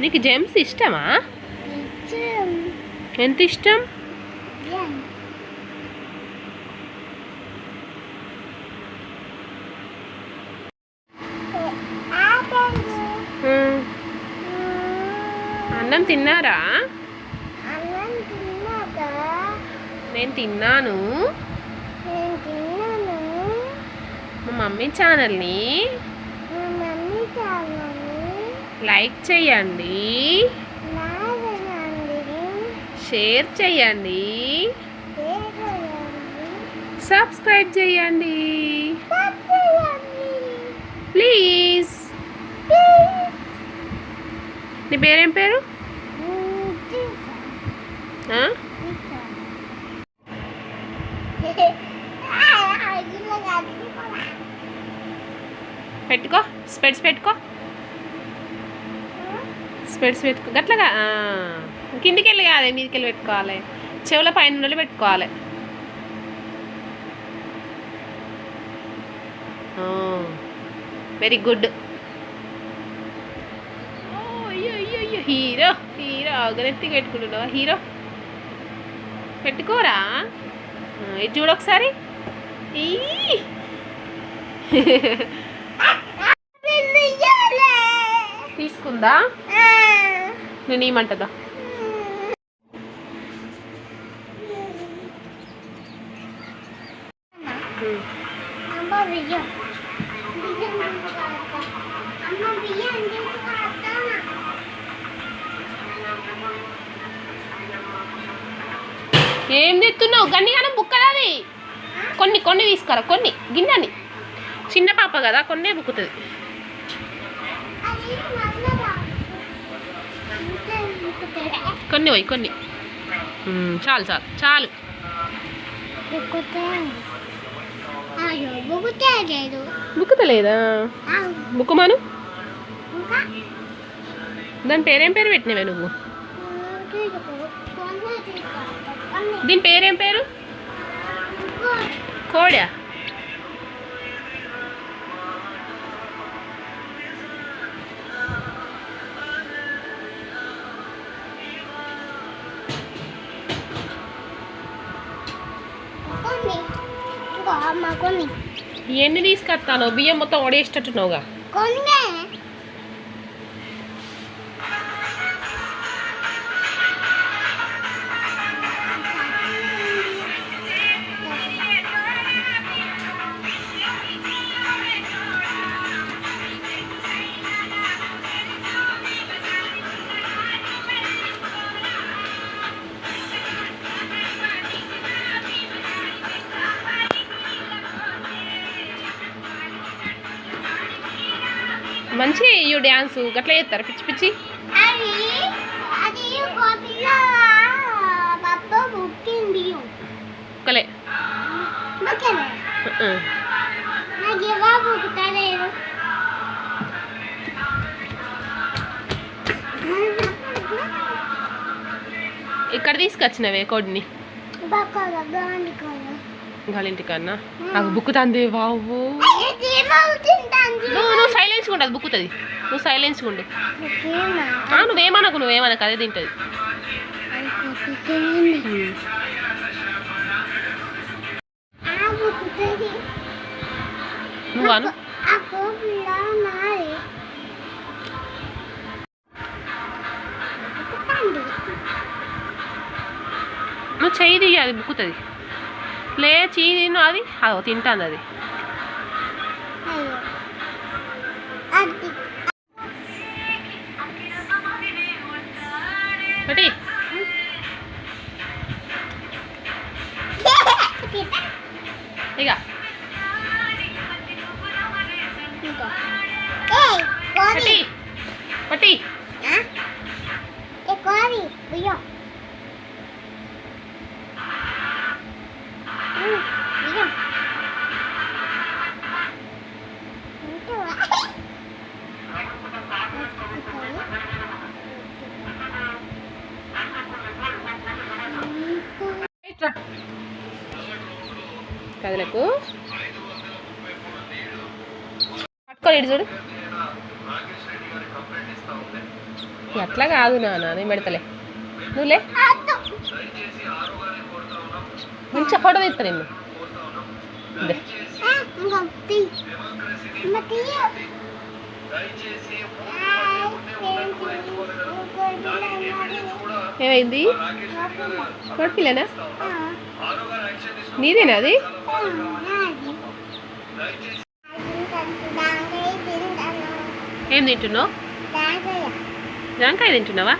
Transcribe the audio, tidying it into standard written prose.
నీకు జెమ్స్ ఇష్టమా? ఎంత ఇష్టం? అన్నం తిన్నారా? నేను తిన్నాను. మా మమ్మీ ఛానల్ని లైక్ చేయండి, షేర్ చేయండి, సబ్స్క్రైబ్ చేయండి ప్లీజ్. నీ పేరేం పేరు? పెట్టుకో, స్పెడ్స్ పెట్టుకో, స్పెడ్స్ పెట్టుకో. గట్లగా కిందికి వెళ్ళి కాదే, మీదికి వెళ్ళి పెట్టుకోవాలి. చెవుల పైన నుండి పెట్టుకోవాలి. Very good. హీరో హీరో అగనెత్తికి పెట్టుకుంటున్నావా? హీరో పెట్టుకోరా. ఇది చూడొకసారి. తీసుకుందా? నేను ఏమంటదా? ఏం తెస్తున్నావు? గన్నిగానం బుక్కదాది. కొన్ని కొన్ని తీసుకురా, కొన్ని గిన్నెని. చిన్న పాప కదా, కొన్నే బుక్కుతుంది. కొన్ని పోయి కొన్ని. చాలు చాలు చాలు. బుక్కుతలేదా? బుక్కుమాను. దాని పేరేం పేరు పెట్టినవే నువ్వు? దీని పేరేం పేరు? కోడా? ఎన్ని తీసుకొస్తాను? బియ్యం మొత్తం ఒడేసేటట్టున్నావుగా. మంచి అయ్యో డ్యాన్స్ గట్లా చేస్తారు పిచ్చి పిచ్చి. ఒక్కలే ఇక్కడ తీసుకొచ్చినవే కోడిని గాలింటికన్నా. నాకు బుక్కుతుంది. బావు నువ్వు సైలెన్స్గా ఉంటుంది, బుక్కుతుంది. నువ్వు సైలెన్స్గా ఉండు. నువ్వేమనకు, నువ్వేమనకు, అదే తింటుంది. నువ్వు అను. నువ్వు చెయ్యి దిగి, అది బుక్కుతుంది. లే చెయ్యి తిను, అది అదో తింటుంది. అది ఒకటి ఇక పట్టి పట్టి కదలకు పట్టుకోలేదు చూడు. అట్లా కాదు నాన్న నేను పెడతలే నువ్వులే మంచిగా ఫోటో తీస్తా నిన్ను ఇదే. ఏమైంది కొట్టిలేనా నీదేనా అది ఏం తింటున్నావు జాంకాయ తింటున్నావా